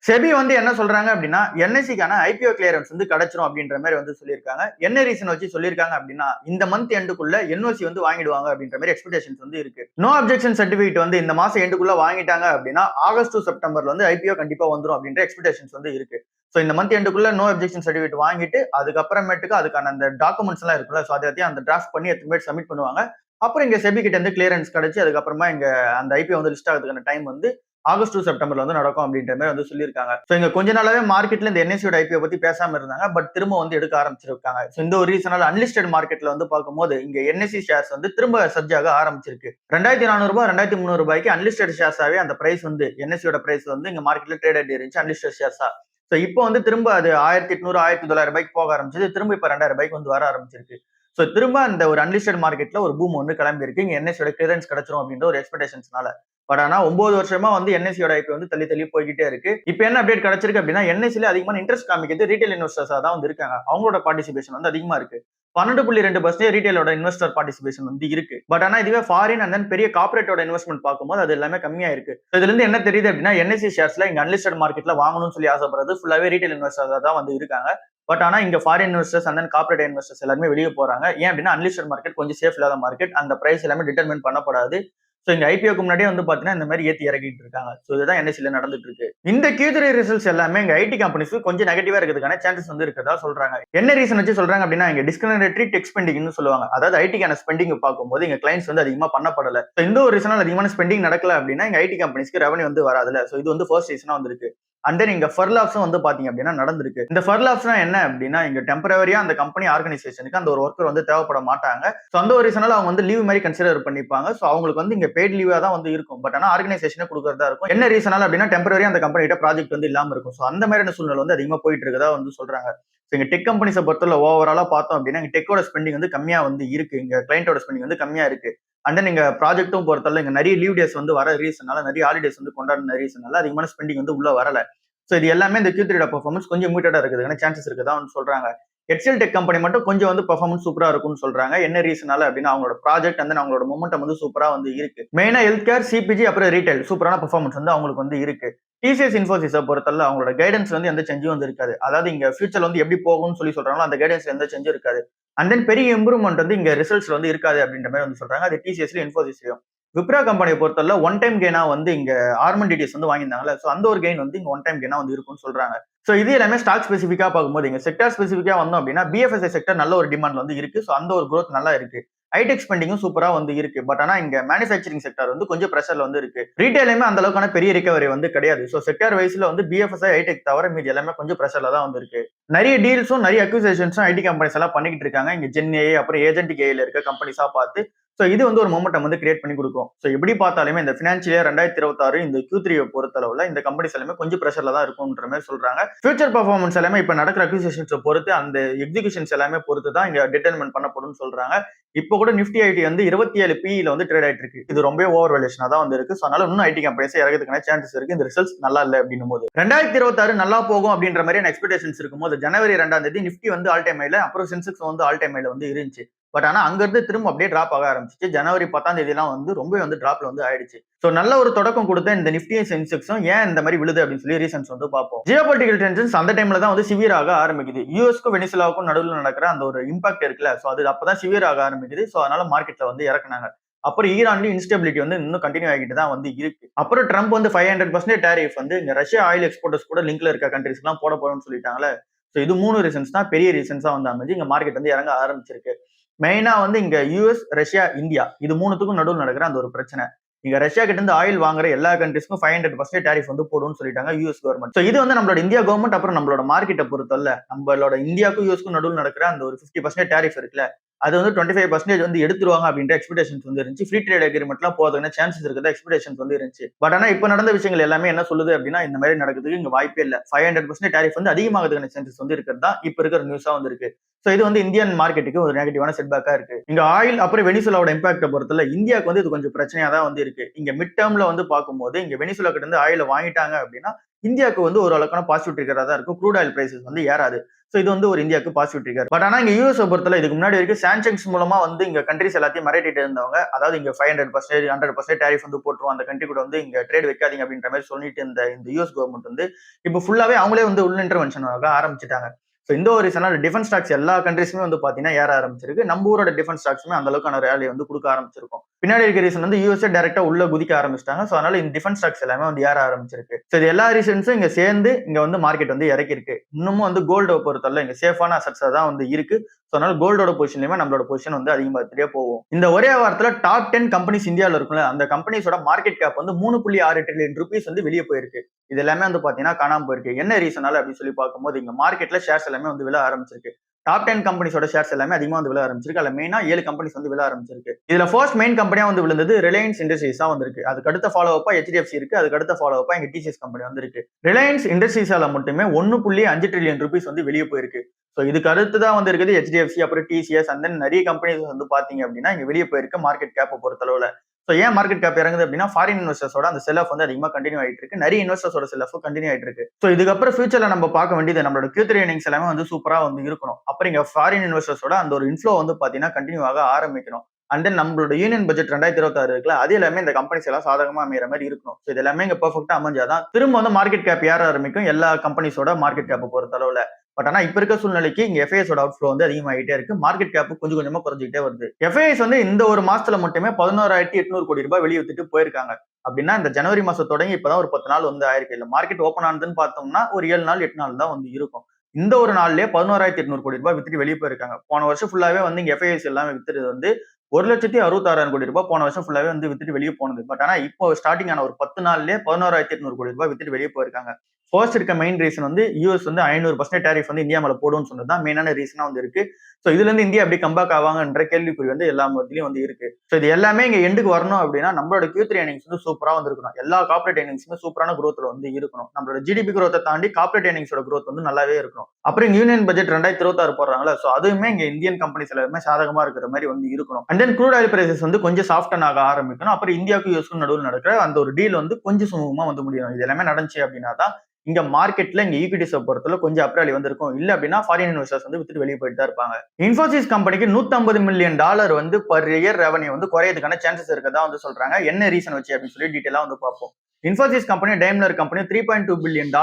SEBI வந்து என்ன சொல்றாங்க அப்படின்னா, என்எஸ்சிக்கான ஐபிஓ கிளியரன்ஸ் வந்து கிடைச்சிரும் அப்படின்ற மாரி வந்து சொல்லியிருக்காங்க. என்ன ரீசன் வச்சு சொல்லியிருக்காங்க அப்படின்னா, இந்த மந்த் எண்டுக்குள்ள என்ஓசி வந்து வாங்கிடுவாங்க அப்படின்ற மாரி எக்ஸ்பெக்டேஷன்ஸ் வந்து இருக்கு. நோ அப்ஜெக்ஷன் சர்டிபிகேட் வந்து இந்த மாசம் எண்டுக்குள்ள வாங்கிட்டாங்க அப்படின்னா, ஆகஸ்ட் டு செப்டம்பர்ல வந்து ஐபிஓ கண்டிப்பா வந்துரும் அப்படின்ற எக்ஸ்பெக்டேஷன்ஸ் வந்து இருக்கு. சோ இந்த மந்த் எண்டுக்குள்ள நோ அப்ஜெக்ஷன் சர்டிபிகேட் வாங்கிட்டு, அதுக்கப்புறமேட்டுக்கு அதுக்கான அந்த டாக்குமெண்ட்ஸ் எல்லாம் இருக்குல்ல, சோ அதை அந்த டிராஃப்ட் பண்ணி எடுத்துட்டு சப்மிட் பண்ணுவாங்க. அப்புறம் இங்க செபி கிட்ட இருந்து கிளியரன்ஸ் கிடைச்சு, அதுக்கப்புறமா இங்க அந்த ஐபிஓ வந்து லிஸ்ட் ஆகிறதுக்கான டைம் வந்து ஆகஸ்ட் டு செப்டம்பர்ல வந்து நடக்கும் அப்படின்ற மாதிரி வந்து சொல்லியிருக்காங்க. சோ இங்க கொஞ்ச நாளாவே மார்க்கெட்ல இந்த என்எஸ்சியோட ஐபிஓ பத்தி பேசாம இருந்தாங்க. பட் திரும்ப வந்து எடுக்க ஆரம்பிச்சிருக்காங்க. சோ இந்த ஒரு ரீசனால அன்லிஸ்டட் மார்க்கெட்ல வந்து பார்க்கும்போது இங்க என்எஸ்சி ஷேர்ஸ் வந்து திரும்ப சர்ஜ் ஆக ஆரம்பிச்சிருக்கு. ரூ. 2400 அன்லிஸ்டட் ஷேர்ஸாவே அந்த பிரைஸ் வந்து என்எஸ்சியோட பிரைஸ் வந்து இங்க மார்க்கெட்ல ட்ரேட் ஆயிட்டு இருந்துச்சு அன்லிஸ்டட் ஷேர்ஸா. சோ இப்போ வந்து திரும்ப அது 1800 1900 போக ஆரம்பிச்சது. திரும்ப இப்ப ரூ. 2000 வந்து வர ஆரம்பிச்சிருக்கு. சோ திரும்ப அந்த ஒரு அன்லிஸ்டட் மார்க்கெட்ல ஒரு பூம் வந்து கிளம்பி இருக்கு. இங்க என்எஸ்சியோட கிளியரன்ஸ் கிடைச்சிரும் அப்படின்ற ஒரு எக்ஸ்பெக்டேஷன்ஸ்னால. பட் ஆனா 9 வருஷமா வந்து என்எஸ்சியோட ஐபி வந்து தள்ளி தள்ளி போய்கிட்டே இருக்கு. இப்ப என்ன அப்டேட் கிடைச்சிருக்கு அப்படின்னா, என்எஸ்சில அதிகமான இன்ட்ரெஸ்ட் காமிக்கிறது ரீட்டைல் இன்வெஸ்டர்ஸா தான் வந்து இருக்காங்க. அவங்களோட பார்ட்டிசிபேஷன் வந்து அதிகமா இருக்கு. 12.2% ரீட்டைலோட இன்வெஸ்டர் பார்ட்டிசிபேஷன் வந்து இருக்கு. பட் ஆனா இதுவே ஃபாரின் அண்ட் தென் பெரிய கார்பரேட்டோட இன்வெஸ்ட்மெண்ட் பார்க்கும்போது அது எல்லாமே கம்மியா இருக்கு. இதுல இருந்து என்ன தெரியுது அப்படின்னா, என்எஸ்சி ஷேர்ஸ்ல இங்க அன்லிஸ்டட் மார்க்கெட்ல வாங்கணும்னு சொல்லி ஆசைப்படுறது ஃபுல்லாவே ரீட்டைல் இன்வெஸ்டர்ஸா தான் வந்து இருக்காங்க. பட் ஆனா இங்க foreign investors and then corporate investors எல்லாருமே வெளியே போறாங்க. ஏன் அப்படின்னா அன்லிஸ்டட் மார்க்கெட் கொஞ்சம் சேஃப் இல்லாத மார்க்கெட். அந்த பிரைஸ் எல்லாமே டிட்டர்மின் பண்ணப்படாது. சோ இங்க ஐபிஓக்கு முன்னாடியே வந்து பாத்தீங்கன்னா இந்த மாதிரி ஏத்தி இறக்கிட்டு இருக்காங்க. சோ இதுதான் என்எஸ்சில நடந்துட்டு இருக்கு. இந்த Q3 ரிசல்ட்ஸ் எல்லாமே இங்க ஐடி கம்பெனிஸ்க்கு கொஞ்சம் நெகட்டிவா இருக்கிறதுக்கான சான்சஸ் வந்து இருக்கதா சொல்றாங்க. என்ன ரீசன் வச்சு சொல்றாங்க அப்படின்னா, இங்க டிஸ்கிரிமினேட்டரி டெக் ஸ்பெண்டிங்னு சொல்லுவாங்க. அதாவது ஐடிக்கான ஸ்பெண்டிங் பார்க்கும்போது இங்க கிளைண்ட்ஸ் வந்து அதிகமா பண்ணப்படல. சோ இந்த ஒரு ரீசனால அதிகமான ஸ்பெண்டிங் நடக்கல அப்படின்னா இங்க ஐடி கம்பெனிஸ்க்கு ரெவன்யூ வந்து வராதுல. சோ இது வந்து ஃபர்ஸ்ட் ரீசனா வந்திருக்கு. அண்ட் தென் இங்க ஃபர்லாப்ஸும் வந்து பாத்தீங்க அப்படின்னா நடந்திருக்கு. இந்த ஃபர்லாப்ஸ்னா என்ன அப்படின்னா, இங்க டெம்பரவரியா அந்த கம்பெனி ஆர்கனைசேஷனுக்கு அந்த ஒரு ஒர்க்கர் வந்து தேவைப்பட மாட்டாங்க. சோ அந்த ஒரு ரீசனால அவங்க வந்து லீவ் மாதிரி கன்சிடர் பண்ணிப்பாங்க. சோ அவங்களுக்கு வந்து இங்க பெய்ட் லீவா தான் வந்து இருக்கும். பட் ஆனா ஆர்கனைசேஷனே கொடுக்கறதா இருக்கும். என்ன ரீசனால அப்படின்னா டெம்பரவரியா அந்த கம்பெனி கிட்ட ப்ராஜெக்ட் வந்து இல்லாம இருக்கும். சோ அந்த மாதிரியான சூழ்நிலை வந்து அதிகமா போயிட்டு இருக்கதா வந்து சொல்றாங்க. சோ இங்க டெக் கம்பெனிஸை பொறுத்தவரை ஓவராலா பார்த்தோம் அப்படின்னா இங்க டெக்கோட ஸ்பெண்டிங் வந்து கம்மியா வந்து இருக்கு. இங்க கிளைண்டோட ஸ்பெண்டிங் வந்து கம்மியா இருக்கு. அண்ட் தென் இங்க ப்ராஜெக்ட்டும் பொறுத்தவரை இங்க நிறைய லீவ் டேஸ் வந்து வர ரீசனால, நிறைய ஹாலிடேஸ் வந்து கொண்டாடின ரீசனால அதிகமான ஸ்பெண்டிங் வந்து உள்ள வரல. சோ இது எல்லாமே இந்த Q3 பெர்ஃபார்மன்ஸ் கொஞ்சம் மியூட்டடா இருக்குதுன்னு சான்சஸ் இருக்குதா சொல்றாங்க. எக்ஸல் டெக் கம்பெனி மட்டும் கொஞ்சம் வந்து பெர்ஃபார்மன்ஸ் சூப்பரா இருக்கும்னு சொல்றாங்க. என்ன ரீசனால அப்படின்னா அவங்களோட ப்ராஜெக்ட் வந்து அவங்களோட மொமெண்டம் வந்து சூப்பரா வந்து இருக்கு. மெயினா ஹெல்த் கேர், சிபிஜி அப்புறம் ரீட்டைல் சூப்பரான பெர்ஃபார்மன்ஸ் வந்து அவங்களுக்கு வந்து இருக்கு. டிசிஎஸ் இன்ஃபோசிஸை பொறுத்தவரை அவங்களோட கைடன்ஸ் வந்து எந்த சேஞ்சும் வந்து இருக்காது. அதாவது இங்க ஃபியூச்சர்ல வந்து எப்படி போகும்னு சொல்லி சொல்றாங்களோ அந்த கைடன்ஸ்ல எந்த சேஞ்சும் இருக்காது. அண்ட் தென் பெரிய இம்ப்ரூவ்மெண்ட் வந்து இங்க ரிசல்ட்ஸ் வந்து இருக்காது அப்படின்ற மாதிரி வந்து சொல்றாங்க. அது டிசிஎஸ்லயும் இன்ஃபோசிஸ்லயும். விப்ரா கம்பெனியை பொறுத்தவரை ஒன் டைம் கெயினா வந்து இங்க ஆர்மன் டிடிஎஸ் வந்து வாங்கியிருந்தாங்கல்ல. சோ அந்த ஒரு கெயின் வந்து இங்க ஒன் டைம் கெயினா வந்து இருக்கும்னு சொல்றாங்க. சோ இது எல்லாமே ஸ்டாக் ஸ்பெசிஃபிக்கா பார்க்கும்போது இங்க செக்டர் ஸ்பெசிஃபிக்கா வந்தோம் அப்படின்னா பிஎஃப்எஸ்ஐ செக்டர் நல்ல ஒரு டிமாண்ட் வந்து இருக்கு. சோ அந்த ஒரு growth நல்லா இருக்கு. ஹைடெக் ஸ்பெண்டிங்கும் சூப்பரா வந்து இருக்கு. பட் ஆனா இங்க மேனுஃபேக்சரிங் செக்டர் வந்து கொஞ்சம் பிரஷர்ல வந்து இருக்கு. ரீட்டைலுமே அந்த அளவுக்கான பெரிய ரிகவரி வந்து கிடையாது. சோ செக்டர் வைஸ்ல வந்து பிஎஃப்எஸ்ஐ ஹைடெக் தவிர மீதி எல்லாமே கொஞ்சம் பிரஷர்ல தான் வந்து இருக்கு. நிறைய டீல்ஸும் நிறைய அக்யூசேஷன்ஸும் ஐடி கம்பெனிஸ் எல்லாம் பண்ணிட்டு இருக்காங்க. இங்க ஜென்ஏ அப்புறம் ஏஜென்டிக் ஏல இருக்க கம்பெனிஸா பார்த்து சோ இது வந்து ஒரு மொமெண்டம் வந்து கிரியேட் பண்ணி கொடுக்கும். சோ எப்படி பார்த்தாலுமே இந்த பினான்சியல் இயர் 2026 இந்த Q3 பொறுத்தளவுல இந்த கம்பெனிஸ் எல்லாமே கொஞ்சம் பிரஷர்ல தான் இருக்கும்ன்ற மாதிரி சொல்றாங்க. ஃபியூச்சர் பெர்ஃபார்மன்ஸ் எல்லாமே இப்ப நடக்கிற அக்யூசேஷன்ஸ் பொறுத்து அந்த எக்ஸிகியூஷன்ஸ் எல்லாமே பொறுத்து தான் இங்க டிட்டர்மென்ட் பண்ணப்படும் சொல்றாங்க. இப்போ கூட நிஃப்டி ஐடி வந்து 27 பிஇல வந்து ட்ரேட் ஆயிட்டு இருக்கு. இது ரொம்ப ஓவர் வேல்யூஷனா தான் வந்து இருக்கு. சோ அதனால இன்னும் ஐடி கம்பெனிஸ் இறக்கிறதுக்கான சான்சஸ் இருக்கு. இந்த ரிசல்ட்ஸ் நல்லா இல்ல அப்படின்னும் போது 2026 நல்லா போகும் அப்படின்ற மாதிரி எக்ஸ்பெக்டேஷன்ஸ் இருக்கும்போது ஜனவரி 2ஆம் தேதி நிஃப்டி வந்து ஆல் டைம் ஹைல, அப்புறம் சென்செக்ஸ் வந்து ஆல் டைம் ஹைல வந்து இருந்துச்சு. பட் ஆனா அங்க இருந்து திரும்ப அப்படியே டிராப் ஆக ஆரம்பிச்சிச்சு. ஜனவரி 10ஆம் தேதி எல்லாம் வந்து ரொம்ப வந்து டிராப்ல வந்து ஆயிடுச்சு. சோ நல்ல ஒரு தொடக்கம் கொடுத்த இந்த நிஃப்டியும் சென்செக்ஸும் ஏன் இந்த மாதிரி விழுது அப்படின்னு சொல்லி ரீசன்ஸ் வந்து பார்ப்போம். ஜியோபொலிட்டிக்கல் டென்ஷன்ஸ் அந்த டைம்ல தான் வந்து சிவியர் ஆக ஆரம்பிக்குது. யூஎஸ்க்கும் வெனிசுலாவுக்கும் நடுவில் நடக்கிற அந்த ஒரு இம்பாக்ட் இருக்குல்ல, சோ அது அப்பதான் சிவியர் ஆக ஆரம்பிக்குது. சோ அதனால மார்க்கெட்ல வந்து இறக்குனாங்க. அப்புறம் ஈரான்லயும் இன்ஸ்டபிலிட்டி வந்து இன்னும் கண்டினியூ ஆகிட்டு தான் வந்து இருக்கு. அப்புறம் ட்ரம்ப் வந்து 500% டேரிஃப் வந்து இங்க ரஷ்யா ஆயில் எக்ஸ்போர்ட்டர்ஸ் கூட லிங்க்ல இருக்க கண்ட்ரிஸ்க்கு எல்லாம் போட போறோம்னு சொல்லிட்டாங்களே. சோ இது 3 ரீசன்ஸ் தான் பெரிய ரீசன்ஸா வந்து அமைஞ்சு இங்க மார்க்கெட் வந்து இறங்க ஆரம்பிச்சிருக்கு. மெயினா வந்து இங்க யூஎஸ், ரஷ்யா, இந்தியா இது மூணுத்துக்கும் நடுவில் நடக்கிற அந்த ஒரு பிரச்சனை. இங்க ரஷ்யா கிட்ட இருந்து ஆயில் வாங்குற எல்லா கண்ட்ரிஸ்க்கும் 500% டேரிஃப் வந்து போடும்னு சொல்லிட்டாங்க யூஎஸ் கவர்மெண்ட். சோ இது வந்து நம்மளோட இந்தியா கவர்மெண்ட் அப்புறம் நம்மளோட மார்க்கெட்டை பொறுத்தல்ல, நம்மளோட இந்தியாவுக்கும் யூஎஸ்க்கும் நடுவில் நடக்கிற அந்த ஒரு 50% டேரிஃப் இருக்குல்ல, அது வந்து 25% வந்து எடுத்துருவாங்க அப்படின்ற எக்ஸ்பெக்டேஷன்ஸ் வந்து இருந்துச்சு. ஃப்ரீ ட்ரேட் அக்ரிமெண்ட்லாம் போறதுக்கான சான்சஸ் இருக்கிறதா எக்ஸ்பெக்டேஷன்ஸ் வந்து இருந்துச்சு. பட் ஆனா இப்ப நடந்த விஷயங்கள் எல்லாமே என்ன சொல்லுது அப்படின்னா இந்த மாதிரி நடக்கிறதுக்கு இங்க வாய்ப்பே இல்ல. 500% டேரிஃப் வந்து அதிகமாகிறதுக்கான சான்சஸ் வந்து இருக்கிறதா இப்ப இருக்கிற நியூஸா வந்து இருக்கு. சோ இது வந்து இந்தியன் மார்க்கெட்டுக்கு ஒரு நெகட்டிவான செட்பேக்கா இருக்கு. இங்க ஆயில் அப்புறம் வெனிசுலாவோட இம்பாக்ட பொறுத்தல இந்தியாவுக்கு வந்து இது கொஞ்சம் பிரச்சனையா தான் வந்து இருக்கு. இங்க மிட் டேர்ம்ல வந்து பார்க்கும்போது இங்க வெனிசுலா கிட்ட இருந்து ஆயில வாங்கிட்டாங்க அப்படின்னா இந்தியாவுக்கு வந்து ஒரு அளவுக்கான பாசிட்டிவ் ட்ரிகரா தான் இருக்கும். க்ரூட் ஆயில் பிரைசஸ் வந்து ஏறாது. சோ இது வந்து ஒரு இந்தியாவுக்கு பாசிட்டிவ் ட்ரிகர். பட் ஆனா இங்க யூஎஸ் பொறுத்தல இதுக்கு முன்னாடி வரைக்கும் சாங்ஷன்ஸ் மூலமா வந்து இங்க கண்ட்ரிஸ் எல்லாத்தையும் மிரட்டிட்டு இருந்தவங்க, அதாவது இங்க 500% 100% டாரிஃப் வந்து போட்டுருவோம், அந்த கண்ட்ரி கூட வந்து இங்க ட்ரேட் வைக்காதீங்க அப்படின்ற மாதிரி சொல்லிட்டு இந்த யூஎஸ் கவர்மெண்ட் வந்து இப்போ ஃபுல்லாவே அவங்களே வந்து உள்ள இன்டர்வென்ஷன் ஆக ஆரம்பிச்சிட்டாங்க. ஸோ இந்த ஒரு ரீசனால டிஃபென்ஸ் ஸ்டாக்ஸ் எல்லா கண்ட்ரிஸுமே வந்து பாத்தீங்கன்னா ஏற ஆரம்பிச்சிருக்கு. நம்ம ஊரோட டிஃபென்ஸ் ஸ்டாக்ஸுமே அந்த அளவுக்கான ரேலி வந்து கொடுக்க ஆரம்பிச்சிருக்கும். பின்னாடி இருக்க ரீசன் வந்து யூஎஸ்ஏ டைரக்டா உள்ள குதிக்க ஆரம்பிச்சிட்டாங்க. ஸோ அதனால இந்த டிஃபென்ஸ் ஸ்டாக்ஸ் எல்லாமே வந்து ஏற ஆரம்பிச்சிருக்கு. ஸோ இது எல்லா ரீசன்ஸும் இங்க சேர்ந்து இங்க வந்து மார்க்கெட் வந்து இறக்கி இருக்கு. இன்னமும் வந்து கோல்டை பொறுத்தவரை இங்க சேஃபான அசட்ஸா தான் வந்து இருக்கு. ஸோ அதனால கோல்டோட பொசிஷன்லயுமே நம்மளோட பொசிஷன் வந்து அதிகமாகிட்டே போகும். இந்த ஒரே வாரத்துல டாப் 10 கம்பெனிஸ் இந்தியாவில் இருக்குல்ல, அந்த கம்பெனிஸோட மார்க்கெட் கேப் வந்து 3.6 ட்ரில்லியன் ருபீஸ் வந்து வெளியே போயிருக்கு. இது எல்லாமே வந்து பாத்தீங்கன்னா காணாம போயிருக்கு. என்ன ரீசனால அப்படின்னு சொல்லி பார்க்கும்போது இங்க மார்க்கெட்ல ஷேர்ஸ் எல்லாமே வந்து விழ ஆரம்பிச்சிருக்கு. டாப் 10 கம்பெனிஸோட ஷேர்ஸ் எல்லாமே அதிகமா வந்து விழ ஆரம்பிச்சிருக்கு. அதுல மெயினா 7 கம்பெனிஸ் வந்து விழ ஆரம்பிச்சிருக்கு. இதுல ஃபர்ஸ்ட் மெயின் கம்பெனியா வந்து விழுந்தது ரிலையன்ஸ் இண்டஸ்ட்ரீஸ் தான் வந்திருக்கு. அதுக்கு அடுத்த ஃபாலோ அப்பா HDFC இருக்கு. அதுக்கு அடுத்த ஃபாலோ அப்பா இங்க TCS கம்பெனி வந்து இருக்கு. ரிலையன்ஸ் இண்டஸ்ட்ரீஸால மட்டுமே 1.5 ட்ரில்லியன் ருபீஸ் வந்து வெளியே போயிருக்கு. ஸோ இதுக்கு அடுத்து தான் வந்து இருக்குது HDFC, அப்புறம் TCS, அந்த நிறைய கம்பெனிஸ் வந்து பாத்தீங்க அப்படின்னா இங்க வெளியே போயிருக்கு மார்க்கெட் கேப்பை பொறுத்தளவுல. ஸோ ஏன் மார்க்கெட் கேப் இறங்குது அப்படின்னா ஃபாரின் இன்வெஸ்டர்ஸோட அந்த செல் ஆஃப் வந்து அதிகமா கண்டினியூ ஆயிட்டு இருக்கு. நிறைய இன்வெஸ்டர்ஸோட செல் ஆஃப் கண்டினியூ ஆயிட்டு இருக்கு. ஸோ இதுக்கப்புறம் ஃபியூச்சர்ல நம்ம பார்க்க வேண்டியது நம்மளோட Q3 earnings எல்லாமே வந்து சூப்பரா வந்து இருக்கணும். அப்புறம் இங்க ஃபாரின் இன்வெஸ்டர்ஸோட அந்த ஒரு இன்ஃப்ளோ வந்து பாத்தீங்கன்னா கண்டினியூ ஆக ஆரம்பிக்கணும். அண்ட் தென் நம்மளோட யூனியன் பட்ஜெட் 2026 இருக்குல்ல, அது எல்லாமே இந்த கம்பெனிஸ் எல்லாம் சாதகமா அமைகிற மாதிரி இருக்கணும். இது எல்லாமே இங்க பெர்ஃபெக்ட்டா அமைஞ்சாதான் திரும்ப வந்து மார்க்கெட் கேப் ஏற ஆரம்பிக்கும் எல்லா கம்பெனிஸோட மார்க்கெட் கேப்பை பொறுத்த அளவுல. பட் ஆனா இப்ப இருக்க சூழ்நிலைக்கு இங்க எஃப்ஐஎஸோட அவுட்ஃப்ளோ வந்து அதிகமாகிட்டே இருக்கு. மார்க்கெட் கேப் கொஞ்சம் கொஞ்சமா குறைஞ்சிட்டே வருது. எஃப்ஐஎஸ் வந்து இந்த ஒரு மாசத்துல மட்டுமே 11,800 கோடி ரூபாய் வெளியே வித்துட்டு போயிருக்காங்க. அப்படின்னா இந்த ஜனவரி மாசம் தொடங்கி இப்பதான் ஒரு 10 நாள் வந்து ஆயிருக்கு. இல்ல மார்க்கெட் ஓப்பன் ஆனதுன்னு பார்த்தோம்னா ஒரு 7 நாள் 8 நாள் தான் வந்து இருக்கும். இந்த ஒரு நாள்லயே 11,800 கோடி ரூபாய் வித்துட்டு வெளியே போயிருக்காங்க. போன வருஷம் ஃபுல்லாவே வந்து இங்க எஃப்ஐஎஸ் எல்லாமே வித்துறது வந்து 1,66,000 கோடி ரூபாய் போன வருஷம் ஃபுல்லாவே வந்து வித்துட்டு வெளியே போனது. பட் ஆனா இப்போ ஸ்டார்டிங் ஆன ஒரு 10 நாள்லயே 11,800 கோடி ரூபாய் வித்துட்டு வெளியே போயிருக்காங்க. ஃபர்ஸ்ட் இருக்க மெயின் ரீசன் வந்து யூஎஸ் வந்து 500% டாரிஃப் வந்து இந்தியா மேல போடும்னு சொன்னதுதான் மெயினான ரீசனா வந்து இருக்கு. சோ இதுல இருந்து இந்தியா எப்படி கம்பேக் ஆவாங்கன்ற கேள்விக்குறி வந்து எல்லா மத்தியிலும் வந்து இருக்கு. சோ இது எல்லாமே இங்க எண்டுக்கு வரணும் அப்படின்னா நம்மளோட Q3 earnings வந்து சூப்பரா வந்து இருக்கணும். எல்லா கார்பரேட் earningsுமே சூப்பரான growthல வந்து இருக்கணும். நம்மளோட ஜிடிபி growth தாண்டி கார்பரேட் earningsோட growth வந்து நல்லாவே இருக்கணும். அப்புறம் யூனியன் பட்ஜெட் 2026 போடுறாங்களா, சோ அதுவுமே இங்க இந்தியன் கம்பெனிஸ் எல்லாருமே சாதகமா இருக்கிற மாதிரி வந்து இருக்கணும். And then crude oil prices வந்து கொஞ்சம் சாஃப்டன் ஆக ஆரம்பிக்கணும். அப்புறம் இந்தியாவுக்கு யூஎஸ்க்கும் நடுவில் நடக்கிற அந்த ஒரு டீல் வந்து கொஞ்சம் சுமூகமா வந்து முடியும். இது எல்லாமே நடந்துச்சு அப்படின்னா தான் இங்க மார்க்கெட்ல இங்க ஈக்விட்டிஸ் பொறுத்தல கொஞ்சம் அப்ராலி வந்திருக்கும். இல்ல அப்படின்னா ஃபாரின் இன்வெஸ்டர்ஸ் வந்து வித்துட்டு வெளியே போயிட்டு தான் இருப்பாங்க. இன்ஃபோசிஸ் கம்பெனிக்கு $150 மில்லியன் வந்து பர் இயர் ரெவன்யூ வந்து குறையதுக்கான சான்சஸ் இருக்கதா வந்து சொல்றாங்க. என்ன ரீசன் வச்சு அப்படின்னு சொல்லி டீடைலா வந்து பார்ப்போம். Infosys company Daimler company $3.2 billion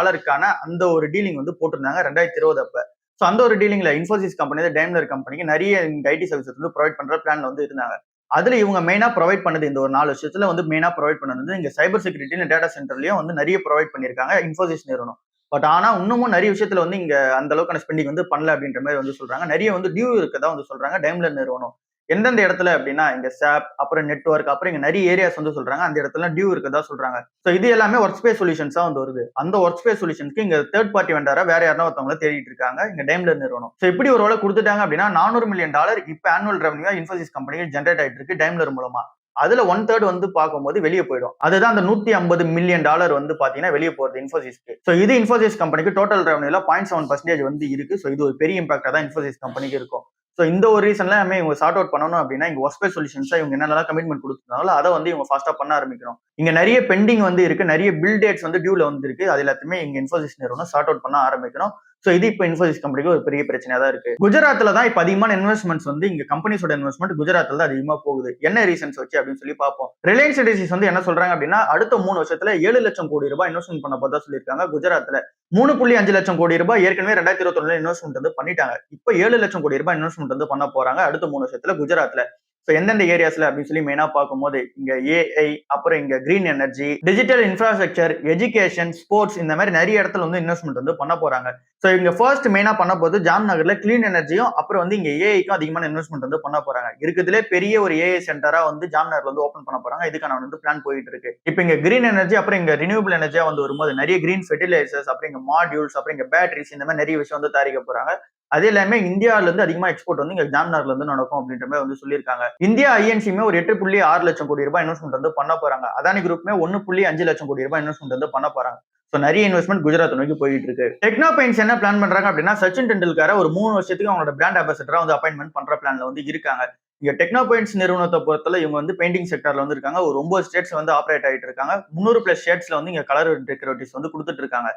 அந்த ஒரு டீலிங் வந்து போட்டிருந்தாங்க 2020 அப்ப. சோ அந்த ஒரு டீலிங்ல இன்ஃபோசிஸ் கம்பெனி டைம்லர் கம்பெனிக்கு நிறைய ஐடி சர்வீசஸ் வந்து ப்ரொவைட் பண்ற பிளான்ல வந்து இருந்தாங்க. அதுல இவங்க மெயினா ப்ரொவைட் பண்ணது இந்த ஒரு 4 வருஷத்துல வந்து மெயினா ப்ரொவைட் பண்ணது இங்க சைபர் செக்யூரிட்டி டேட்டா சென்டர்லயும் வந்து நிறைய ப்ரொவைட் பண்ணிருக்காங்க இன்ஃபோசிஸ் நிறுவனம். பட் ஆனா இன்னமும் நிறைய விஷயத்துல வந்து இங்க அந்த அளவுக்கான ஸ்பெண்டிங் வந்து பண்ணல அப்படின்ற மாதிரி வந்து சொல்றாங்க. நிறைய வந்து டியூ இருக்கதா வந்து சொல்றாங்க டைம்லர் நிறுவனம். எந்தெந்த இடத்துல அப்படின்னா இங்க சாப், அப்புறம் நெட்வொர்க், அப்புறம் இங்க நிறைய ஏரியாஸ் வந்து சொல்றாங்க. அந்த இடத்துல டியூ இருக்கதா சொல்றாங்க. சோ இது எல்லாமே ஒர்க் ஸ்பேஸ் சொல்யூஷன்ஸா வந்து வருது. அந்த ஒர்க் ஸ்பேஸ் சொல்யூஷன்ஸ்க்கு இங்க தேர்ட் பார்ட்டி வெண்டரா வேற யாரா ஒருத்தவங்கள தேடிட்டு இருக்காங்க இங்க டைம்லர் நிறுவனம். சோ இப்படி ஒரு வேலை கொடுத்துட்டாங்க அப்படின்னா $400 மில்லியன் இப்ப ஆனுவல் ரெவன்யூ இன்ஃபோசிஸ் கம்பெனிக்கு ஜென்ரேட் ஆயிட்டு இருக்கு டைம்லர் மூலமா. அதுல 1/3 வந்து பார்க்கும்போது வெளியே போயிடும். அதுதான் அந்த $150 மில்லியன் வந்து பாத்தீங்கன்னா வெளியே போறது இன்ஃபோசிஸ்க்கு. சோ இது இன்ஃபோசிஸ் கம்பெனிக்கு டோட்டல் ரெவன்யூல 0.7% வந்து இருக்கு. சோ இது ஒரு பெரிய இம்பாக்டா தான் இன்ஃபோசிஸ் கம்பெனிக்கு இருக்கும். சோ இந்த ஒரு ரீசன்ல இவங்க சார்ட் அவுட் பண்ணணும் அப்படின்னா இங்க ஒர்க் ஸ்பேஸ் சொல்யூஷன்ஸ் இவங்க என்னெல்லாம் கமிட்மெண்ட் கொடுத்துருந்தாங்களோ அதை வந்து இவங்க ஃபாஸ்டா பண்ண ஆரம்பிக்கணும். இங்க நிறைய பெண்டிங் வந்து இருக்கு, நிறைய பில் டேட்ஸ் வந்து டியூல வந்து இருக்கு. அது எல்லாத்தையுமே இங்க இன்ஃபோசிஸ் நிறுவனம் சார்ட் அவுட் பண்ண ஆரம்பிக்கணும். சோ இது இப்ப இன்ஃபோசிஸ் கம்பெனிக்கு ஒரு பெரிய பிரச்சனையா தான் இருக்கு. குஜராத்ல தான் இப்ப அதிகமான இன்வெஸ்ட்மெண்ட்ஸ் வந்து இங்க கம்பெனிஸோட இன்வெஸ்ட்மெண்ட் குஜராத்ல தான் அதிகமா போகுது. என்ன ரீசன்ஸ் வச்சு அப்படின்னு சொல்லி பார்ப்போம். ரிலையன்ஸ் இண்டஸ்ட்ரீஸ் வந்து என்ன சொல்றாங்க அப்படின்னா அடுத்த 3 வருஷத்துல 7 லட்சம் கோடி ரூபாய் இன்வெஸ்ட்மெண்ட் பண்ண போதா சொல்லியிருக்காங்க. குஜராத்ல 3.5 லட்சம் கோடி ரூபாய் ஏற்கனவே 2021 இன்வெஸ்ட்மெண்ட் வந்து பண்ணிட்டாங்க. இப்ப 7 லட்சம் கோடி ரூபாய் இன்வெஸ்ட்மெண்ட் வந்து பண்ண போறாங்க அடுத்த 3 வருஷத்துல குஜராத்ல. சோ எந்தெந்த ஏரியாஸ்ல அப்படின்னு சொல்லி மெயினா பார்க்கும்போது இங்க ஏஐ, அப்புறம் இங்க green energy, digital infrastructure, education, sports, இந்த மாதிரி நிறைய இடத்துல வந்து இன்வெஸ்ட்மெண்ட் வந்து பண்ண போறாங்க. சோ இங்க ஃபர்ஸ்ட் மெயினா பண்ண போது ஜாம்நகர்ல கிளீன் எனர்ஜியும் அப்புறம் வந்து இங்க ஏஐக்கும் அதிகமான இன்வெஸ்ட்மெண்ட் வந்து பண்ண போறாங்க. இருக்குதுலே பெரிய ஒரு ஏஐ சென்டரா வந்து ஜாம்நகர்ல வந்து ஓபன் பண்ண போறாங்க. இதுக்கான வந்து பிளான் போயிட்டு இருக்கு. இப்ப இங்க கிரீன் எனர்ஜி அப்புறம் இங்க ரினியூவபிள் எனர்ஜியா வந்து வரும்போது நிறைய கிரீன் ஃபெர்டிலைசர்ஸ், அப்புறம் இங்க மாடியூல்ஸ், அப்புறம் இங்க பேட்டரிஸ், இந்த மாதிரி நிறைய விஷயம் வந்து தயாரிக்க போறாங்க. அது எல்லாமே இந்தியாவில இருந்து அதிகமா எக்ஸ்போர்ட் வந்து இங்க ஜாம்நகர்ல இருந்து நடக்கும் அப்படின்ற மாதிரி வந்து சொல்லியிருக்காங்க. இந்தியா ஐஎன்சியுமே ஒரு 8.6 லட்சம் கோடி ரூபாய் இன்வெஸ்ட்மெண்ட் வந்து பண்ண போறாங்க. அதானி குரூப்மே 1.5 லட்சம் கோடி ரூபாய் இன்வெஸ்ட்மெண்ட் வந்து பண்ண போறாங்க. சோ நிறைய இன்வெஸ்ட்மெண்ட் குஜராத் நோக்கி போயிட்டு இருக்கு. டெக்னோ பெயிண்ட்ஸ் என்ன பிளான் பண்றாங்க அப்படின்னா சச்சின் டெண்டுல்கரை ஒரு 3 வருஷத்துக்கு அவங்களோட பிராண்ட் அம்பாசிடரா வந்து அப்பாயின்மெண்ட் பண்ற பிளான்ல வந்து இருக்காங்க. இங்க டெக்னோ பாயிண்ட்ஸ் நிறுவனத்தை பொறுத்தல இவங்க வந்து பெயிண்டிங் செக்டர்ல வந்து இருக்காங்க. ஒரு 9 ஸ்டேட்ஸ் வந்து ஆப்ரேட் ஆயிட்டு இருக்காங்க. 300 பிளஸ் ஷேட்ஸ்ல வந்து இங்க கலர் டெக்கரேட்டிவ்ஸ் வந்து கொடுத்துட்டு இருக்காங்க.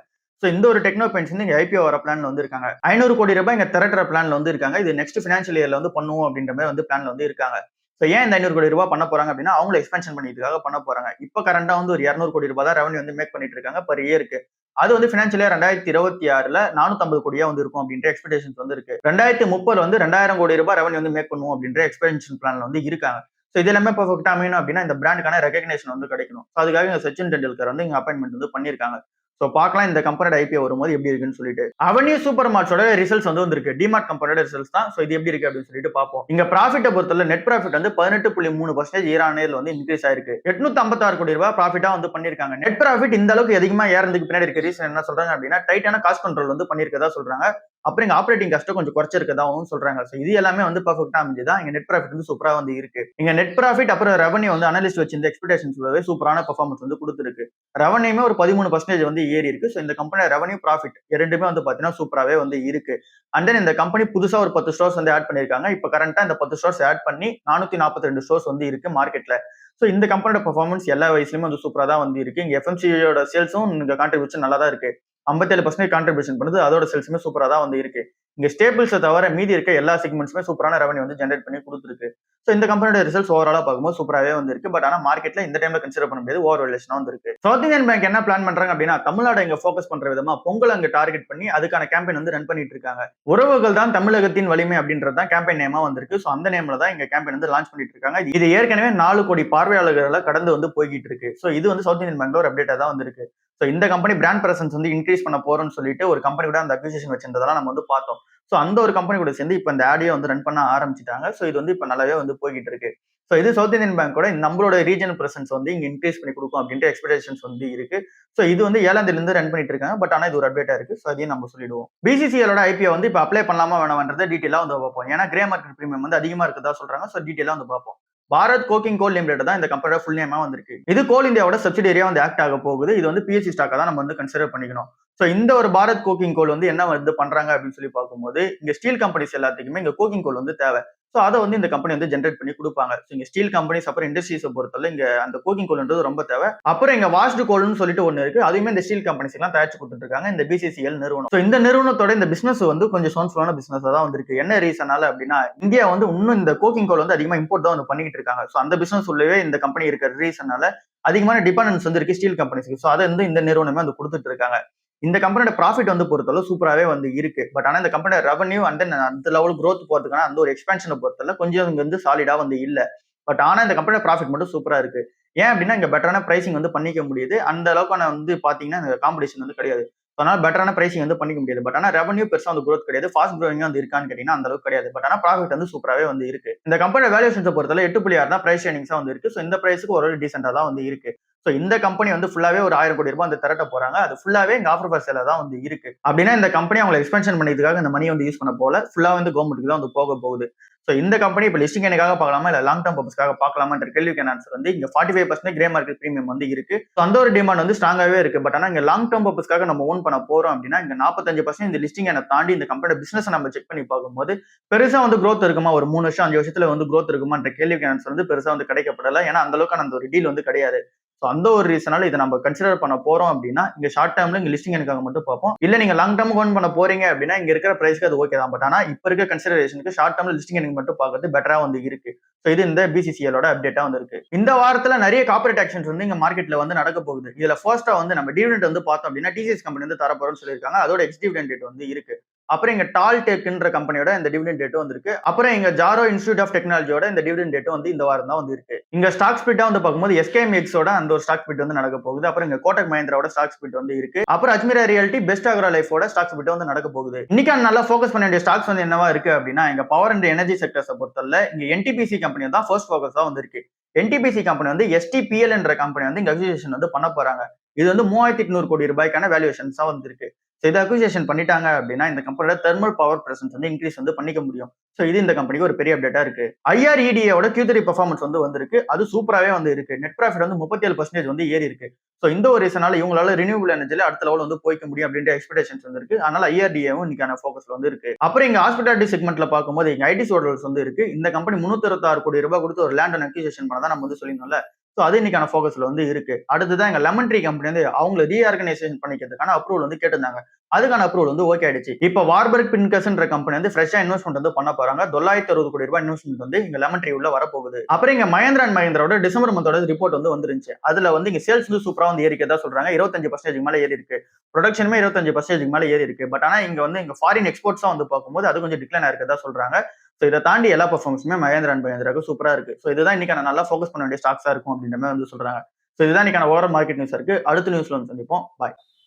சோ இந்த ஒரு டெக்னோ பாயிண்ட்ஸ் வந்து இங்க ஐபிஓ வர பிளான்ல வந்து இருக்காங்க. 500 கோடி ரூபாய் இங்க திரட்டுற பிளான்ல வந்து இருக்காங்க. இது நெக்ஸ்ட் ஃபினான்ஷியல் இயர்ல வந்து பண்ணுவோம் அப்படின்ற மாதிரி வந்து பிளான்ல வந்து இருக்காங்க. சோ ஏன் இந்த 500 கோடி ரூபாய் பண்ண போறாங்க அப்படின்னா அவங்கள எக்ஸ்பென்ஷன் பண்ணிக்கிறதுக்காக பண்ண போறாங்க. இப்ப கரண்டா வந்து ஒரு 200 கோடி ரூபாய் தான் ரெவன்யூ வந்து மேக் பண்ணிட்டு இருக்காங்க பர் இயருக்கு. அது வந்து பினான்சியல் இயர் 2026ல 450 கோடியா வந்து இருக்கும் அப்படின்ற எக்ஸ்பெக்டேஷன்ஸ் வந்து இருக்கு. 2030 வந்து 2000 கோடி ரூபாய் ரெவன்யூ வந்து மேக் பண்ணுவோம் அப்படின்ற எக்ஸ்பென்ஷன் பிளான்ல வந்து இருக்காங்க. சோ இது எல்லாமே பெர்ஃபெக்ட்டா அமையணும் அப்படின்னா இந்த பிராண்டுக்கான ரெகக்னேஷன் வந்து கிடைக்கணும். சோ அதுக்காக இங்க சச்சின் டெண்டுல்கர் வந்து இங்க அப்பாயின்மெண்ட் வந்து பண்ணிருக்காங்க. சோ பார்க்கலாம் இந்த கம்பெனியோட ஐபிஓ வரும்போது எப்படி இருக்குன்னு சொல்லிட்டு. அவென்யூ சூப்பர் மார்ட்ஸோட ரிசல்ட்ஸ் வந்து வந்திருக்கு. டிமார்ட் கம்பெனியோட ரிசல்ட்ஸ் தான். சோ இது எப்படி இருக்கு அப்படின்னு சொல்லிட்டு பார்ப்போம். இங்க ப்ராஃபிட்ட பொறுத்தவரை நெட் ப்ராஃபிட் வந்து 18.3% இயர் ஆன் இயர்ல வந்து இன்க்ரீஸ் ஆயிருக்கு. 856 கோடி ரூபாய் ப்ராஃபிட்டா வந்து பண்ணிருக்காங்க. நெட் ப்ராஃபிட் இந்த அளவுக்கு அதிகமா ஏறதுக்கு பின்னாடி இருக்க ரீசன் என்ன சொல்றாங்க அப்படின்னா டைட்டான காஸ்ட் கண்ட்ரோல் வந்து பண்ணிருக்கதா சொல்றாங்க. அப்புறம் இங்க ஆப்ரேட்டிங் காஸ்ட் கொஞ்சம் குறைச்சிருக்கதாவும் சொல்றாங்க. சோ இது எல்லாமே வந்து பெர்ஃபெக்ட்டா அமைஞ்சுதான் இங்க நெட் ப்ராஃபிட் வந்து சூப்பரா வந்து இருக்கு. இங்க நெட் ப்ராஃபிட் அப்புறம் ரெவன்யூ வந்து அனலிஸ்ட் வச்சிருந்த எக்ஸ்பெக்டேஷன்ஸ் சூப்பரான பெர்ஃபார்மன்ஸ் வந்து கொடுத்துருக்கு. ரெவன்யூமே ஒரு 13% வந்து ஏறி இருக்கு. சோ இந்த கம்பெனி ரெவன்யூ ப்ராஃபிட் இரண்டுமே வந்து பாத்தீங்கன்னா சூப்பராவே வந்து இருக்கு. அண்ட் தென் இந்த கம்பெனி புதுசா ஒரு 10 ஸ்டோர்ஸ் வந்து ஆட் பண்ணிருக்காங்க. இப்ப கரண்டா இந்த 10 ஸ்டோர்ஸ் ஆட் பண்ணி 442 ஸ்டோர்ஸ் வந்து இருக்கு மார்க்கெட்ல. சோ இந்த கம்பெனியோட பெர்ஃபார்மன்ஸ் எல்லா வயசுலயுமே வந்து சூப்பரா தான் வந்து இருக்கு. இங்க எஃப்எம்சியோட சேல்ஸும் இங்க கான்ட்ரிபியூஷன் நல்லா தான் இருக்கு. 57% கான்ட்ரிபியூஷன் பண்ணுது. அதோட சேல்ஸுமே சூப்பரா தான் வந்து இருக்கு. இங்க ஸ்டேபிள்ஸை தவிர மீதி இருக்க எல்லா செக்மெண்ட்ஸுமே சூப்பரான ரெவன்யூ வந்து ஜென்ரேட் பண்ணி கொடுத்துருக்கு. சோ இந்த கம்பெனியோட ரிசல்ட்ஸ் ஓவராலா பார்க்கும்போது சூப்பராவே வந்து இருக்கு. பட் ஆனா மார்க்கெட்ல இந்த டைம்ல கன்சிடர் பண்ண முடியாது. ஓவர் வேல்யூஷனா வந்து இருக்கு. சவுத் இந்தியன் பேங்க் என்ன பிளான் பண்றாங்க அப்படின்னா தமிழ்நாடு இங்க ஃபோக்கஸ் பண்ற விதமா பொங்கல் அங்க டார்கெட் பண்ணி அதுக்கான கேம்பெயின் வந்து ரன் பண்ணிட்டு இருக்காங்க. உறவுகள் தான் தமிழகத்தின் வலிமை அப்படின்றது தான் கேம்பெயின் நேமா வந்திருக்கு. சோ அந்த நேம்ல தான் இங்க கேம்பெயின் வந்து லான்ச் பண்ணிட்டு இருக்காங்க. இது ஏற்கனவே 4 கோடி பார்வையாளர்களை கடந்து வந்து போய்கிட்டு இருக்கு. சோ இது வந்து சவுத் இந்தியன் பேங்க்ல ஒரு அப்டேட்டா தான் வந்திருக்கு. சோ இந்த கம்பெனி பிராண்ட் பிரசன்ஸ் வந்து இன்க்ரீஸ் பண்ண போறோம்னு சொல்லிட்டு ஒரு கம்பெனி கூட அந்த அக்விசிஷன் வச்சிருந்ததெல்லாம் நம்ம வந்து பார்த்தோம். சோ அந்த ஒரு கம்பெனி கூட சேர்ந்து இப்ப இந்த ஆடியோ வந்து ரன் பண்ண ஆரம்பிச்சிட்டாங்க. சோ இது வந்து இப்ப நல்லாவே வந்து போய்கிட்டு இருக்கு. சோ இது சவுத் இந்தியன் பேங்கோட நம்மளோட ரீஜனல் பிரசன்ஸ் வந்து இங்க இன்க்ரீஸ் பண்ணி கொடுக்கும் அப்படின்ற எக்ஸ்பெக்டேஷன்ஸ் வந்து இருக்கு. சோ இது வந்து 7ஆம் தேதியில இருந்து ரன் பண்ணிட்டு இருக்காங்க. பட் ஆனா இது ஒரு அப்டேட்டா இருக்கு. சோ அதையும் நம்ம சொல்லிடுவோம். பிசிசிஎலோட ஐபிஓ வந்து இப்ப அப்ளை பண்ணலாமா வேணாம்ன்றத டீடைலா வந்து பார்ப்போம். ஏன்னா கிரே மார்க்கெட் பிரீமியம் வந்து அதிகமா இருக்கதா சொல்றாங்க. சோ டீடைலா வந்து பார்ப்போம். பாரத் கோக்கிங் கோல் லிமிடெட் தான் இந்த கம்பெனியோட ஃபுல் நேமா வந்திருக்கு. இது கோல் இந்தியாவோட சப்சிடரியா வந்து ஆக்ட் ஆக போகுது. இது வந்து பிஎஸ்சி ஸ்டாக்கா தான் நம்ம வந்து கன்சிடர் பண்ணிக்கணும். சோ இந்த ஒரு பாரத் கோக்கிங் கோல் வந்து என்ன வந்து பண்றாங்க அப்படின்னு சொல்லி பார்க்கும்போது இங்க ஸ்டீல் கம்பெனிஸ் எல்லாத்துக்குமே இங்க கோக்கிங் கோல் வந்து தேவை. சோ அதை வந்து இந்த கம்பெனி வந்து ஜென்ரேட் பண்ணி கொடுப்பாங்க. இங்க ஸ்டீல் கம்பெனிஸ் அப்புறம் இண்டஸ்ட்ரீஸை பொறுத்தவரை இங்க அந்த கோக்கிங் கோல்ன்றது ரொம்ப தேவை. அப்புறம் இங்க வாஷ்டு கோல்னு சொல்லிட்டு ஒண்ணு இருக்கு. அதுவுமே இந்த ஸ்டீல் கம்பெனிஸ் எல்லாம் தயாரிச்சு கொடுத்துட்டு இருக்காங்க இந்த பிசிசிஎல் நிறுவனம். சோ இந்த நிறுவனத்தோட இந்த பிசினஸ் வந்து கொஞ்சம் சோன்ஃபுல்லான பிசினஸ் தான் வந்திருக்கு. என்ன ரீசனால அப்படின்னா இந்தியா வந்து இன்னும் இந்த கோக்கிங் கோல் வந்து அதிகமா இம்போர்ட் தான் வந்து பண்ணிட்டு இருக்காங்க. சோ அந்த பிசினஸ் உள்ளவே இந்த கம்பெனி இருக்கிற ரீசனால அதிகமான டிபெண்டன்ஸ் வந்து இருக்கு ஸ்டீல் கம்பெனிஸ்க்கு. சோ அதை வந்து இந்த நிறுவனமே வந்து கொடுத்துட்டு இருக்காங்க. இந்த கம்பெனியோட ப்ராஃபிட் வந்து பொறுத்தளவு சூப்பராகவே வந்து இருக்கு. பட் ஆனா இந்த கம்பெனியோட ரெவன்யூ அண்ட் அந்த லெவல் க்ரோத் போறதுக்கான அந்த ஒரு எக்ஸ்பென்ஷனை பொறுத்தல கொஞ்சம் இங்க வந்து சாலிடா வந்து இல்ல. பட் ஆனா இந்த கம்பெனியோட ப்ராஃபிட் மட்டும் சூப்பரா இருக்கு. ஏன் அப்படின்னா இங்க பெட்டரான பிரைசிங் வந்து பண்ணிக்க முடியுது. அந்த அளவுக்கான வந்து பாத்தீங்கன்னா இந்த காம்படிஷன் வந்து கிடையாது. அதனால பெட்டரான பிரைசிங் வந்து பண்ணிக்க முடியாது. பட் ஆனா ரெவன்யூ பெருசா வந்து க்ரோத் கிடையாது. ஃபாஸ்ட் க்ரோவிங் வந்து இருக்கான்னு கேட்டீங்கன்னா அந்த அளவுக்கு கிடையாது. பட் ஆனா ப்ராஃபிட் வந்து சூப்பராகவே வந்து இருக்கு. இந்த கம்பெனியோட வேல்யூஷன்ஸை பொறுத்தல 8.6 தான் பிரைஸ் ஏர்னிங்ஸா வந்து இருக்கு. ஸோ இந்த பிரைஸுக்கு ஒரு டீசென்டா தான் வந்து இருக்கு. சோ இந்த கம்பெனி வந்து ஃபுல்லாவே ஒரு 1000 கோடி ரூபாய் வந்து திரட்ட போறாங்க. அது ஃபுல்லாவே இங்க ஆஃபர் ஃபார் சேல தான் வந்து இருக்கு. அப்படின்னா இந்த கம்பெனி அவங்களை எக்ஸ்பென்ஷன் பண்ணியதுக்காக இந்த மணி வந்து யூஸ் பண்ண போல ஃபுல்லா வந்து கவர்மெண்ட்டுக்கு தான் வந்து போக போகுது. சோ இந்த கம்பெனி இப்ப லிஸ்டிங் எனக்காக பார்க்கலாமா இல்ல லாங் டர்ம் பர்பஸ்க்காக பார்க்கலாமான்ற கேள்விக்கான ஆன்சர் வந்து இங்க 45% கிரே மார்க்கெட் பிரீமியம் வந்து இருக்கு. சோ அந்த ஒரு டிமாண்ட் வந்து ஸ்ட்ராங்காவே இருக்கு. பட் ஆனா இங்க லாங் டர்ம் பர்பஸ்க்காக நம்ம ஓன் பண்ண போறோம் அப்படின்னா இங்க 45% இந்த லிஸ்டிங் என்ன தாண்டி இந்த கம்பெனியோட பிசினஸ் நம்ம செக் பண்ணி பார்க்கும்போது பெருசா வந்து growth இருக்குமா ஒரு 3 வருஷம் 5 வருஷத்துல வந்து growth இருக்குமான்ற கேள்விக்கான ஆன்சர் வந்து பெருசா வந்து கிடைக்கப்படல. ஏன்னா அந்த அளவுக்கான அந்த ஒரு டீல் வந்து கிடையாது. சோ அந்த ஒரு ரீசனால இதை நம்ம கன்சிடர் பண்ண போறோம் அப்படின்னா இங்க ஷார்ட் டேர்ம்ல இங்க லிஸ்டிங் எனக்காக மட்டும் பார்ப்போம். இல்ல நீங்க லாங் டேர்ம் ஓன் பண்ண போறீங்க அப்படின்னா இங்க இருக்கிற பிரைஸ்க்கு அது ஓகே தான். பட் ஆனா இப்ப இருக்க கன்சிடரேஷனுக்கு ஷார்ட் டேர்ம்ல லிஸ்டிங் எனக்கு மட்டும் பார்க்கறது பெட்டரா வந்து இருக்கு. சோ இது இந்த பிசிசிஎலோட அப்டேட்டா வந்து இருக்கு. இந்த வாரத்துல நிறைய கார்ப்பரேட் ஆக்ஷன்ஸ் வந்து இங்க மார்க்கெட்ல வந்து நடக்க போகுது. இதுல ஃபர்ஸ்டா வந்து நம்ம டிவிடெண்ட் வந்து பார்த்தோம் அப்படின்னா டிசிஎஸ் கம்பெனி வந்து தரப்போறோம்னு சொல்லியிருக்காங்க. அதோட எக்ஸ் டிவிடெண்ட் டேட் வந்து இருக்கு. அப்புறம் இங்க டால் டெக்ன்ற கம்பெனியோட இந்த டிவிடெண்ட் டேட் வந்து இருக்கு. அப்புறம் இங்க ஜாரோ இன்ஸ்டிடியூட் ஆஃப் டெக்னாலஜியோட இந்த டிவிடெண்ட் டேட் வந்து இந்த வாரம் தான் வந்து இருக்கு. இங்க ஸ்டாக் ஸ்பிட்டா வந்து பார்க்கும்போது எஸ்கேஎம்எக்ஸோட அந்த ஒரு ஸ்டாக் ஸ்பிட் வந்து நடக்க போகுது. அப்புறம் இங்க கோட்டக் மஹிந்திராவோட ஸ்டாக் ஸ்பிட் வந்து இருக்கு. அப்புறம் அஜ்மீரா ரியாலிட்டி பெஸ்ட் அக்ரா லைஃபோட ஸ்டாக் ஸ்பிட் வந்து நடக்க போகுது. இன்னைக்கு நல்லா ஃபோக்கஸ் பண்ண வேண்டிய ஸ்டாக்ஸ் வந்து என்னவா இருக்கு அப்படின்னா இங்க பவர் அண்ட் எனர்ஜி செக்டர்ஸை பொறுத்தவரை இங்க என்டிபிசி கம்பெனி தான் ஃபர்ஸ்ட் ஃபோக்கஸ் தான் வந்து இருக்கு. என்டிபிசி கம்பெனி வந்து எஸ்டிபிஎல் என்ற கம்பெனி வந்து இங்க அக்விசிஷன் வந்து பண்ண போறாங்க. இது வந்து 3800 கோடி ரூபாய்க்கான வேல்யூவேஷன்ஸா வந்து இருக்கு. ஸோ இதை அக்விசேஷன் பண்ணிட்டாங்க அப்படின்னா இந்த கம்பெனியோட தெர்மல் பவர் பிரசன்ஸ் வந்து இன்க்ரீஸ் வந்து பண்ணிக்க முடியும். ஸோ இது இந்த கம்பெனிக்கு ஒரு பெரிய அப்டேட்டா இருக்கு. ஐஆர்இடியோட Q3 பெர்ஃபார்மன்ஸ் வந்து வந்திருக்கு. அது சூப்பராகவே வந்து இருக்கு. நெட் ப்ராஃபிட் வந்து 37% வந்து ஏறி இருக்கு. ஸோ இந்த ஒரு ரீசனால இவங்களால ரினியூவபிள் எனர்ஜில அடுத்த லெவல் வந்து போய்க்க முடியும் அப்படின்ற எக்ஸ்பெக்டேஷன்ஸ் வந்து இருக்கு. அதனால ஐஆர்டிஏவும் இன்னைக்கான ஃபோக்கஸ்ல வந்து இருக்கு. அப்புறம் இங்க ஹாஸ்பிட்டாலிட்டி செக்மெண்ட்ல பார்க்கும்போது இங்க ஐடி சோல்டர்ஸ் வந்து இருக்கு. இந்த கம்பெனி 326 கோடி ரூபாய் கொடுத்து ஒரு லேண்ட் அக்விசிஷன் பண்ணதான் நம்ம வந்து சொல்லியிருந்தோம்ல. ஸோ அது இன்னைக்கான ஃபோக்கஸ்ல வந்து இருக்கு. அடுத்ததான் எங்க லெமன் ட்ரீ கம்பெனி வந்து அவங்களை ரீஆர்கனைசேஷன் பண்ணிக்கிறதுக்கான அப்ரூவல் வந்து கேட்டிருந்தாங்க. அதுக்கான அப்ரூவல் வந்து ஓகே ஆயிடுச்சு. இப்போ வார்பர்க் பின்கஸ்ன்ற கம்பெனி வந்து ஃப்ரெஷ்ஷா இன்வெஸ்ட்மெண்ட் வந்து பண்ண போறாங்க. 960 கோடி ரூபாய் இன்வெஸ்ட்மெண்ட் வந்து இங்க லெமன் ட்ரீ உள்ள வரப்போகுது. அப்புறம் இங்க மஹேந்திரா அண்ட் மஹேந்திராவோட டிசம்பர் மந்தோட ரிப்போர்ட் வந்து வந்துருந்துச்சு. அதுல வந்து இங்க சேல்ஸ் வந்து சூப்பரா வந்து ஏறிக்கதா சொல்றாங்க. 25% மேல ஏறி இருக்கு. ப்ரொடக்ஷனுமே 25% மேல ஏறி இருக்கு. பட் ஆனா இங்க வந்து இங்க ஃபாரின் எக்ஸ்போர்ட்ஸா வந்து பார்க்கும்போது அது கொஞ்சம் டிக்ளைன் ஆயிருக்கதா சொல்றாங்க. ஸோ இதை தாண்டி எல்லா பர்ஃபார்மன்ஸுமே மஹேந்திரா அண்ட் மஹேந்திராவுக்கு சூப்பரா இருக்கு. ஸோ இதுதான் இன்னைக்கு நல்லா ஃபோக்கஸ் பண்ண வேண்டிய ஸ்டாக்ஸா இருக்கும் அப்படின்ற மாதிரி வந்து சொல்றாங்க. ஸோ இதுதான் இன்னைக்கான ஓவரால் மார்க்கெட் நியூஸ் இருக்கு. அடுத்த நியூஸ்ல வந்து சந்திப்போம். பாய்.